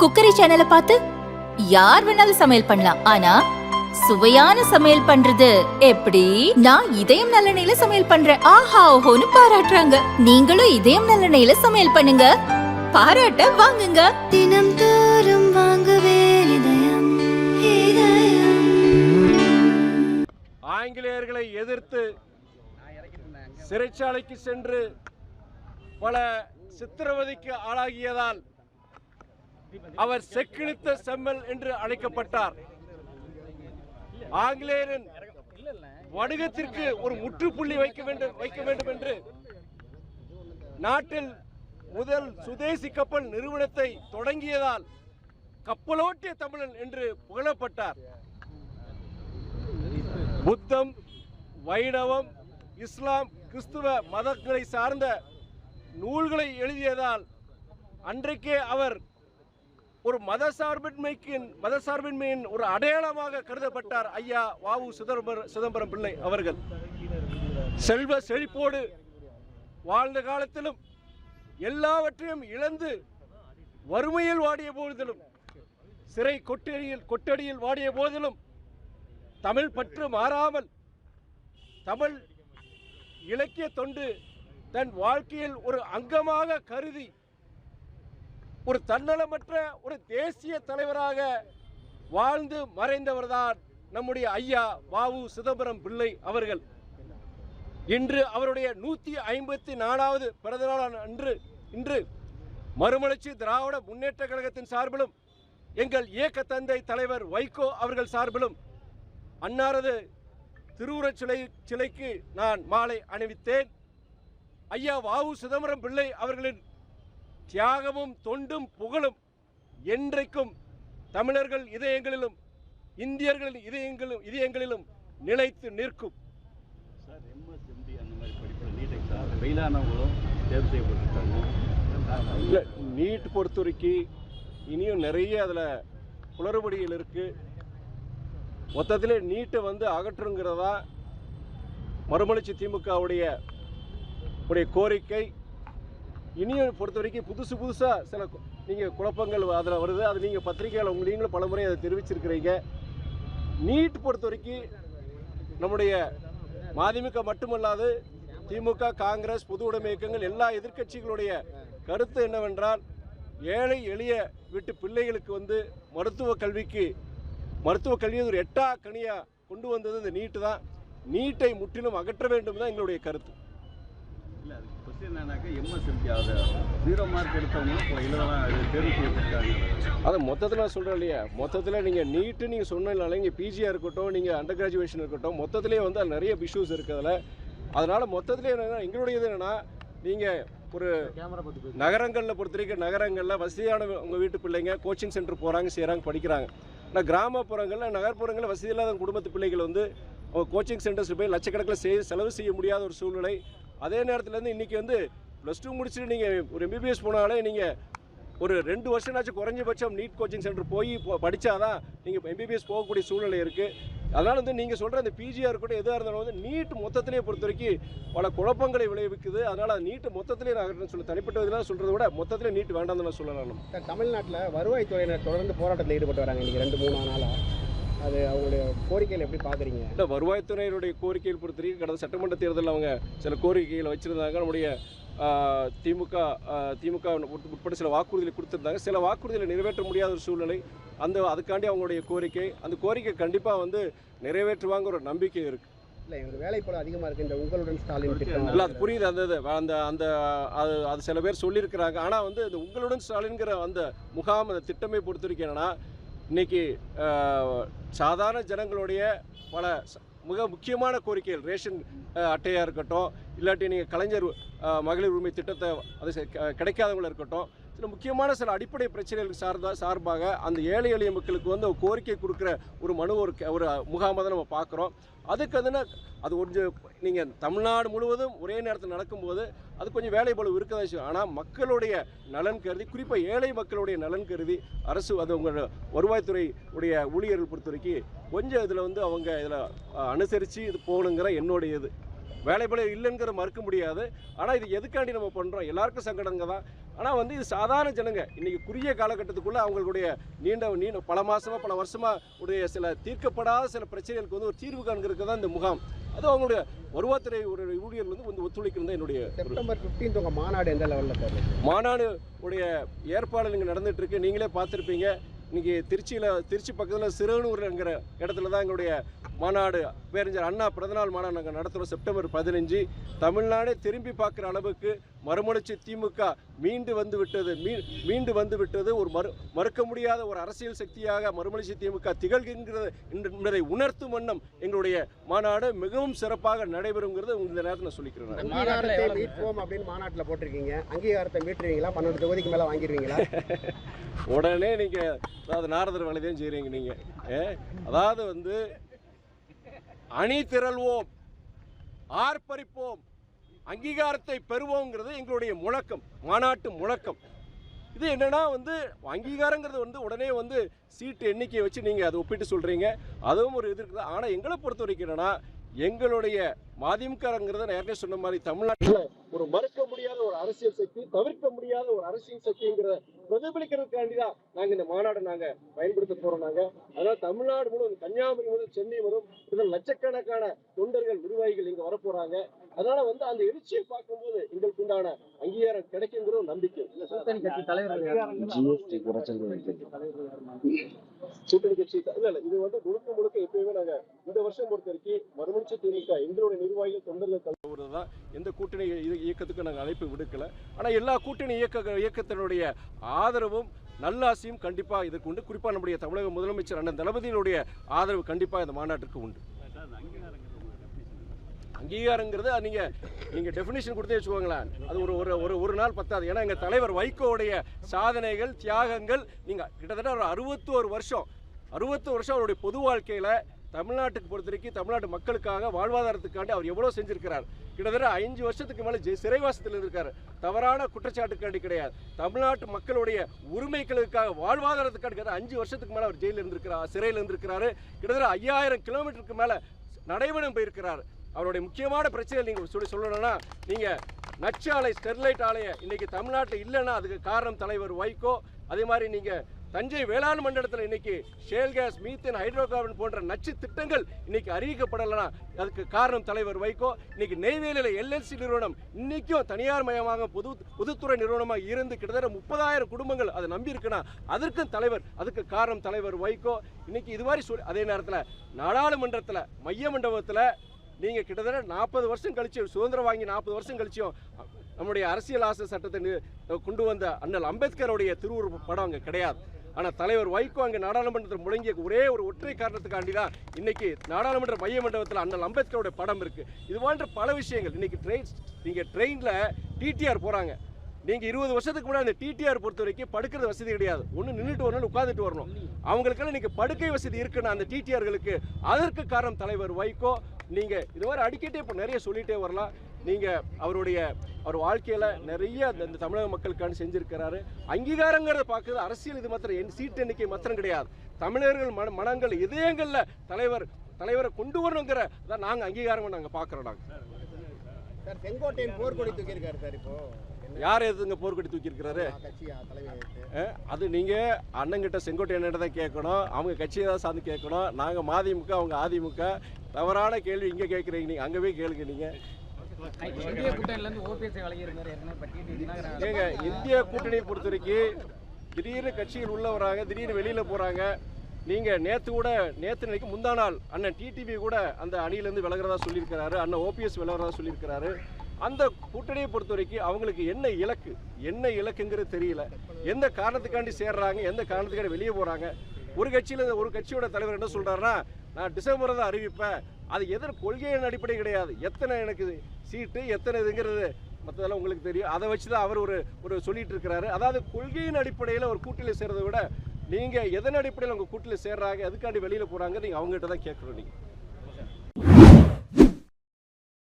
Cookery சேனலை பார்த்து யார் வேணாலும் சமையல் பண்ணலாம். ஆனா சுவையான சமையல் பண்றது எப்படி? நான் இதயம் நல்லெண்ணெயில சமையல் பண்றேன். ஆஹா ஓஹோன்னு பாராட்டுறாங்க. நீங்களும் இதயம் நல்லெண்ணெயில சமையல் பண்ணுங்க, பாராட்ட வாங்குங்க. தினம் தோறும் வாங்குவே இதயம் இதயம். ஆங்கிலேயர்களை எதிர்த்து சிறைச்சாலைக்கு சென்று பல சித்திரவதைக்கு ஆளாகியதால் அவர் செக்கிழித்த செம்மல் என்று அழைக்கப்பட்டார். ஆங்கிலேயரின் வணிகத்திற்கு ஒரு முற்றுப்புள்ளி வைக்க வேண்டும் என்று நாட்டில் முதல் சுதேசி கப்பல் நிறுவனத்தை தொடங்கியதால் கப்பலோட்டிய தமிழன் என்று புகழப்பட்டார். புத்தம், வைணவம், இஸ்லாம், கிறிஸ்துவ மதங்களை சார்ந்த நூல்களை எழுதியதால் அன்றைக்கே அவர் ஒரு மதசார்பின்மையின் ஒரு அடையாளமாக கருதப்பட்டார். ஐயா வாவு சிதம்பரம் பிள்ளை அவர்கள் செல்வ செழிப்போடு வாழ்ந்த காலத்திலும் எல்லாவற்றையும் இழந்து வறுமையில் வாடிய போதிலும், சிறை கொட்டடியில் வாடிய போதிலும் தமிழ் பற்று மாறாமல் தமிழ் இலக்கிய தொண்டு தன் வாழ்க்கையில் ஒரு அங்கமாக கருதி ஒரு தன்னலமற்ற ஒரு தேசிய தலைவராக வாழ்ந்து மறைந்தவர்தான் நம்முடைய ஐயா வாவு சிதம்பரம் பிள்ளை அவர்கள். இன்று அவருடைய 154வது பிறந்தநாள் இன்று மறுமலர்ச்சி திராவிட முன்னேற்ற கழகத்தின் சார்பிலும் எங்கள் இயக்க தந்தை தலைவர் வைகோ அவர்கள் சார்பிலும் அன்னாரது திருவுருவச் சிலைக்கு நான் மாலை அணிவித்தேன். ஐயா வாவு சிதம்பரம் பிள்ளை அவர்களின் தியாகமும் தொண்டும் புகழும் என்றைக்கும் தமிழர்கள் இதயங்களிலும் இந்தியர்களின் இதயங்களிலும் நிலைத்து நிற்கும். நீட் பொறுத்தவரைக்கும் இனியும் நிறைய அதில் குளறுபடிகள் இருக்கு. மொத்தத்திலே நீட்டை அகற்றுங்கிறதா மறுமலர்ச்சி திமுகவுடைய கோரிக்கை. இனியும் பொறுத்த வரைக்கும் புதுசாக சில நீங்கள் குழப்பங்கள் அதில் வருது. அது நீங்கள் பத்திரிகையில் நீங்களும் பலமுறை அதை தெரிவிச்சிருக்கிறீங்க. நீட் பொறுத்த வரைக்கும் நம்முடைய மதிமுக மட்டுமல்லாது திமுக, காங்கிரஸ், பொது உடைமை இயக்கங்கள் எல்லா எதிர்க்கட்சிகளுடைய கருத்து என்னவென்றால், ஏழை எளிய வீட்டு பிள்ளைகளுக்கு மருத்துவ கல்வியை ஒரு எட்டா கனியாக கொண்டு வந்தது இந்த நீட்டு தான். நீட்டை முற்றிலும் அகற்ற வேண்டும் தான் எங்களுடைய கருத்து. அதை மொத்தத்தில் நான் சொல்கிறேன் இல்லையா, மொத்தத்தில் நீங்கள் நீட்டு நீங்கள் சொன்னால இங்கே பிஜியாக இருக்கட்டும், நீங்கள் அண்டர் கிராஜுவேஷன் இருக்கட்டும், மொத்தத்திலே அது நிறைய இஷ்யூஸ் இருக்குது. அதனால் மொத்தத்திலே என்னென்னா எங்களுடையது என்னென்னா, நீங்கள் ஒரு நகரங்களில் பொறுத்தவரைக்கும் நகரங்களில் வசதியான உங்கள் வீட்டு பிள்ளைங்க கோச்சிங் சென்டர் போகிறாங்க, செய்கிறாங்க, படிக்கிறாங்க. ஆனால் கிராமப்புறங்களில் நகர்ப்புறங்களில் வசதி இல்லாத குடும்பத்து பிள்ளைகள் அவங்க கோச்சிங் சென்டர்ஸ் போய் லட்சக்கணக்கில் செலவு செய்ய முடியாத ஒரு சூழ்நிலை. அதே நேரத்தில் இன்றைக்கி +2 முடிச்சுட்டு நீங்கள் ஒரு MBBS போனாலே நீங்கள் ஒரு 2 வருஷம்னாச்சும் குறைஞ்சபட்சம் நீட் கோச்சிங் சென்டர் போய் படித்தாதான் நீங்கள் MBBS போகக்கூடிய சூழ்நிலை இருக்குது. அதனால் நீங்கள் சொல்கிற அந்த பிஜியாக இருக்கட்டும், எதாக இருந்தாலும் நீட் மொத்தத்திலே பொறுத்த வரைக்கும் பல குழப்பங்களை விளைவிக்குது. அதனால் நீட்டு மொத்தத்திலே நான் சொல்ல தனிப்பட்ட இதெல்லாம் சொல்கிறத விட மொத்தத்திலே நீட் வேண்டாம்னு நான் சொல்லலாம். தமிழ்நாட்டில் வருவாய்த்துறையினர் தொடர்ந்து போராட்டத்தில் ஈடுபட்டு வராங்க. இன்றைக்கி 2-3 நாளாக அது அவங்களுடைய கோரிக்கைகள் எப்படி பார்க்குறீங்க? இல்லை, வருவாய்த்துறையினுடைய கோரிக்கைகள் பொறுத்த வரைக்கும் கடந்த சட்டமன்ற தேர்தலில் அவங்க சில கோரிக்கைகளை வச்சுருந்தாங்க. நம்முடைய திமுக உட்பட சில வாக்குறுதிகளை கொடுத்துருந்தாங்க. சில வாக்குறுதிகளை நிறைவேற்ற முடியாத ஒரு சூழ்நிலை. அதுக்காண்டி அவங்களுடைய கோரிக்கை, அந்த கோரிக்கை கண்டிப்பாக நிறைவேற்றுவாங்க ஒரு நம்பிக்கை இருக்குது. இல்லை, எங்களுக்கு வேலை போல அதிகமாக இருக்குது இந்த உங்களுடன் ஸ்டாலின் திட்டம். இல்லை, அது புரியுது. அது சில பேர் சொல்லியிருக்கிறாங்க. ஆனால் இந்த உங்களுடன் ஸ்டாலின்கிற அந்த முகாம், அந்த திட்டமே பொறுத்த வரைக்கும் என்னென்னா, இன்றைக்கி சாதாரண ஜனங்களுடைய பல மிக முக்கியமான கோரிக்கைகள், ரேஷன் அட்டையாக இருக்கட்டும், இல்லாட்டி நீங்கள் கலைஞர் மகளிர் உரிமை திட்டத்தை அது கிடைக்காதவங்கள இருக்கட்டும், சில முக்கியமான சில அடிப்படை பிரச்சனைகளுக்கு சார்பாக அந்த ஏழை எளிய மக்களுக்கு கோரிக்கை கொடுக்குற ஒரு மனு ஒரு முகாமாக தான் நம்ம பார்க்குறோம். அதுக்கு அது கொஞ்சம் நீங்கள் தமிழ்நாடு முழுவதும் ஒரே நேரத்தில் நடக்கும்போது அது கொஞ்சம் வேலை போல இருக்கதான் விஷயம். ஆனால் மக்களுடைய நலன் கருதி, குறிப்பாக ஏழை மக்களுடைய நலன் கருதி அரசு உங்கள் வருவாய்த்துறை உடைய ஊழியர்கள் பொறுத்த வரைக்கும் கொஞ்சம் இதில் அவங்க இதில் அனுசரித்து இது போகணுங்கிற என்னுடைய இது. வேலைபல இல்லைங்கிற மறுக்க முடியாது. ஆனால் இது எதுக்காண்டி நம்ம பண்ணுறோம், எல்லாருக்கும் சங்கடங்க தான். ஆனால் வந்து இது சாதாரண ஜனங்க இன்றைக்கி குறுகிய காலகட்டத்துக்குள்ளே அவங்களுடைய நீண்ட பல மாதமாக பல வருஷமாக உடைய சில தீர்க்கப்படாத சில பிரச்சனைகளுக்கு வந்து ஒரு தீர்வு காண்கிறதுக்கு தான் இந்த முகாம். அது அவங்களுடைய வருவாய்த்துறை ஊழியர்கள் வந்து ஒத்துழைக்கிறது தான் என்னுடைய. செப்டம்பர் 15 உங்கள் மாநாடு எந்த லெவலில் போகுது? மாநாடு உடைய ஏற்பாடு இங்கே நடந்துகிட்டு இருக்கு. நீங்களே பார்த்துருப்பீங்க. இன்றைக்கி திருச்சி பக்கத்தில் சிறுவனூர்ங்கிற இடத்துல தான் எங்களுடைய மாநாடு பேரறிஞர் அண்ணா பிறந்தநாள் மாநாடு நாங்கள் நடத்துகிறோம். செப்டம்பர் 15 தமிழ்நாடே திரும்பி பார்க்குற அளவுக்கு மறுமலர்ச்சி திமுக மீண்டு வந்து விட்டது ஒரு மறுக்க முடியாத ஒரு அரசியல் சக்தியாக மறுமலர்ச்சி திமுக திகழ்கின்றது என்பதை உணர்த்தும் வண்ணம் எங்களுடைய மாநாடு மிகவும் சிறப்பாக நடைபெறுங்கிறது இந்த நேரத்தில் சொல்லிக்கிறேன். அங்கீகாரத்தை மீட்போம் அப்படின்னு மாநாட்டில் போட்டிருக்கீங்க. அங்கீகாரத்தை மீட்டுருவீங்களா? 12 தொகுதிக்கு மேலே வாங்கிடுவீங்களா? உடனே நீங்கள் அதாவது நாரதர் வேலை தான் செய்கிறீங்க நீங்கள். அதாவது வந்து அணி திரள்வோம், ஆர்ப்பரிப்போம், அங்கீகாரத்தை பெறுவோங்கிறது எங்களுடைய முழக்கம், மாநாட்டு முழக்கம். இது என்னன்னா வந்து அங்கீகாரங்கிறது வந்து உடனே வந்து சீட்டு எண்ணிக்கையை வச்சு நீங்கள் அதை ஒப்பிட்டு சொல்கிறீங்க. அதுவும் ஒரு இது இருக்குது. ஆனால் எங்களை பொறுத்த வரைக்கும் என்னென்னா எங்களுடைய மதிமுகங்கிறத நான் ஏற்கனவே சொன்ன மாதிரி தமிழ்நாட்டில் ஒரு மறுக்க முடியாத ஒரு அரசியல் சக்தி, தவிர்க்க முடியாத ஒரு அரசியல் சக்திங்கிறத பிரதிபலிக்கிறதுக்காண்டி தான் நாங்கள் இந்த மாநாடு நாங்கள் பயன்படுத்த போகிறோம். அதனால் தமிழ்நாடு முழுவதும் கன்னியாகுமரி முதல் சென்னை வரும் இதில் லட்சக்கணக்கான தொண்டர்கள் நிர்வாகிகள் இங்கே வரப்போகிறாங்க. அதனால் வந்து அந்த எழுச்சியை பார்க்கும்போது எங்களுக்கு உண்டான அங்கீகாரம் கிடைக்குங்கிற ஒரு நம்பிக்கை. கூட்டணி கட்சி தலைவர்கள் கூட்டணி கட்சி இல்லை இது வந்து முழுக்க எப்பயுமே நாங்கள் இந்த வருஷம் பொறுத்த வரைக்கும் மறுமலர்ச்சி திமுக எங்களுடைய நிர்வாகிகள் தொண்டர்கள் தலைவர் தான். எந்த கூட்டணி இயக்கத்துக்கு நாங்கள் அழைப்பு விடுக்கலை. ஆனால் எல்லா கூட்டணி இயக்கத்தினுடைய ஆதரவும் நல்லாசியும் கண்டிப்பாக இதுக்கு உண்டு. குறிப்பாக நம்முடைய தமிழக முதலமைச்சர் அண்ணன் தளபதியினுடைய ஆதரவு கண்டிப்பாக இந்த மாநாட்டிற்கு உண்டு. அங்கீகாரங்கிறது நீங்கள் டெஃபினிஷன் கொடுத்தே வச்சுக்கோங்களேன். அது ஒரு நாள் பத்தாது. ஏன்னா எங்கள் தலைவர் வைகோவுடைய சாதனைகள் தியாகங்கள் நீங்கள் கிட்டத்தட்ட ஒரு 61 வருஷம் அவருடைய பொது வாழ்க்கையில் தமிழ்நாட்டுக்கு பொறுத்த வரைக்கும் தமிழ்நாட்டு மக்களுக்காக வாழ்வாதாரத்துக்காண்டி அவர் எவ்வளோ செஞ்சிருக்கிறார். கிட்டத்தட்ட 5 வருஷத்துக்கு மேலே சிறைவாசத்தில் இருந்திருக்காரு. தவறான குற்றச்சாட்டுக்காண்டி கிடையாது, தமிழ்நாட்டு மக்களுடைய உரிமைகளுக்காக வாழ்வாதாரத்துக்காண்டி 5 வருஷத்துக்கு மேலே அவர் சிறையில் இருந்திருக்கிறாரு. கிட்டத்தட்ட 5000 கிலோமீட்டருக்கு மேலே நடைபயணம் போயிருக்கிறார். அவருடைய முக்கியமான பிரச்சனை நீங்கள் சொல்லணும்னா நீங்கள் நச்சு ஆலை ஸ்டெர்லைட் ஆலையை இன்றைக்கி தமிழ்நாட்டில் இல்லைன்னா அதுக்கு காரணம் தலைவர் வைகோ. அதே மாதிரி நீங்கள் தஞ்சை வேளாண் மண்டலத்தில் இன்னைக்கு shale gas, methane, hydrocarbon போன்ற நச்சு திட்டங்கள் இன்னைக்கு அறிவிக்கப்படலைன்னா அதுக்கு காரணம் தலைவர் வைகோ. இன்னைக்கு நெய்வேலியில் எல்எல்சி நிறுவனம் இன்னைக்கும் தனியார் மயமாக பொதுத்துறை நிறுவனமாக இருந்து கிட்டத்தட்ட 30,000 குடும்பங்கள் அதை நம்பி இருக்குன்னா அதுக்கு காரணம் தலைவர் வைகோ. இன்னைக்கு இது மாதிரி அதே நேரத்தில் நாடாளுமன்றத்தில் மைய மண்டபத்தில் நீங்கள் கிட்டத்தட்ட 40 வருஷம் கழிச்சு சுதந்திரம் வாங்கி 40 வருஷம் கழிச்சும் நம்முடைய அரசியல் ஆசை சட்டத்தை கொண்டு வந்த அண்ணல் அம்பேத்கருடைய திருவுருவ படம் அங்கே கிடையாது. ஆனால் தலைவர் வைகோ அங்கே நாடாளுமன்றத்தில் முழங்கிய ஒரே ஒரு ஒற்றை காரணத்துக்காண்டி தான் இன்னைக்கு நாடாளுமன்ற மைய மண்டபத்தில் அண்ணல் அம்பேத்கருடைய படம் இருக்குது. இது போன்ற பல விஷயங்கள். இன்னைக்கு நீங்கள் ட்ரெயினில் டிடிஆர் போகிறாங்க. நீங்கள் 20 வருஷத்துக்கு முன்னாடி அந்த டிடிஆர் பொறுத்த வரைக்கும் படுக்கிறது வசதி கிடையாது. ஒன்று நின்றுட்டு வரணும், உட்காந்துட்டு வரணும். அவங்களுக்கெல்லாம் இன்னைக்கு படுக்கை வசதி இருக்குன்னா அந்த டிடிஆர்களுக்கு அதற்கு காரணம் தலைவர் வைகோ. நீங்கள் இது மாதிரி அடிக்கடி இப்போ நிறைய சொல்லிகிட்டே வரலாம். நீங்கள் அவர் வாழ்க்கையில் நிறைய இந்த தமிழக மக்களுக்கான செஞ்சுருக்கிறாரு. அங்கீகாரங்கிறத பார்க்குறது அரசியல் இது மாத்திரம் சீட்டு எண்ணிக்கை மாத்திரம் கிடையாது. தமிழர்கள் மனங்கள் இதயங்களில் தலைவரை கொண்டு வரணுங்கிற தான் நாங்கள் அங்கீகாரம் நாங்கள் பார்க்குறோம். சார் செங்கோட்டையன் போர்க்கொடி தூக்கியிருக்காரு சார். இப்போ யார் எதுங்க போர்க்கொடி தூக்கியிருக்கிறாரு? அது நீங்கள் அண்ணங்கிட்ட செங்கோட்டையன்கிட்ட தான் கேட்கணும். அவங்க கட்சியை தான் சார்ந்து கேட்கணும். நாங்கள் மதிமுக, அவங்க அதிமுக. தவறான கேள்வி இங்கே கேட்குறீங்க. நீங்கள் அங்கே போய் கேளுங்க. நீங்கள் ஏங்க இந்திய கூட்டணியை பொறுத்த வரைக்கும் திடீர்னு கட்சியில் உள்ள வராங்க, திடீர்னு வெளியில் போகிறாங்க. நீங்கள் நேற்று நினைக்க முந்தா நாள் அண்ணன் டிடிவி கூட அந்த அணியிலேருந்து விலகிறதா சொல்லியிருக்கிறாரு. அண்ணன் ஓபிஎஸ் விலகிறதா சொல்லியிருக்கிறாரு. அந்த கூட்டணியை பொறுத்த வரைக்கும் அவங்களுக்கு என்ன இலக்குங்கிறது தெரியல. எந்த காரணத்துக்காண்டி சேர்றாங்க, எந்த காரணத்துக்காண்டி வெளியே போகிறாங்க. ஒரு கட்சியோட தலைவர் என்ன சொல்கிறாருன்னா, நான் டிசம்பர் தான் அறிவிப்பேன். அது கொள்கையின் அடிப்படை கிடையாது. எத்தனை எனக்கு சீட்டு எத்தனை இதுங்கிறது மற்றதெல்லாம் உங்களுக்கு தெரியும். அதை வச்சு தான் அவர் ஒரு சொல்லிட்டு இருக்கிறாரு. அதாவது கொள்கையின் அடிப்படையில் ஒரு கூட்டணியில் சேர்றதை விட நீங்கள் எதன் அடிப்படையில் உங்கள் கூட்டணியில் சேர்றாங்க, எதுக்காண்டி வெளியில் போகிறாங்க நீங்கள் அவங்ககிட்ட தான் கேட்குறோம். நீங்கள்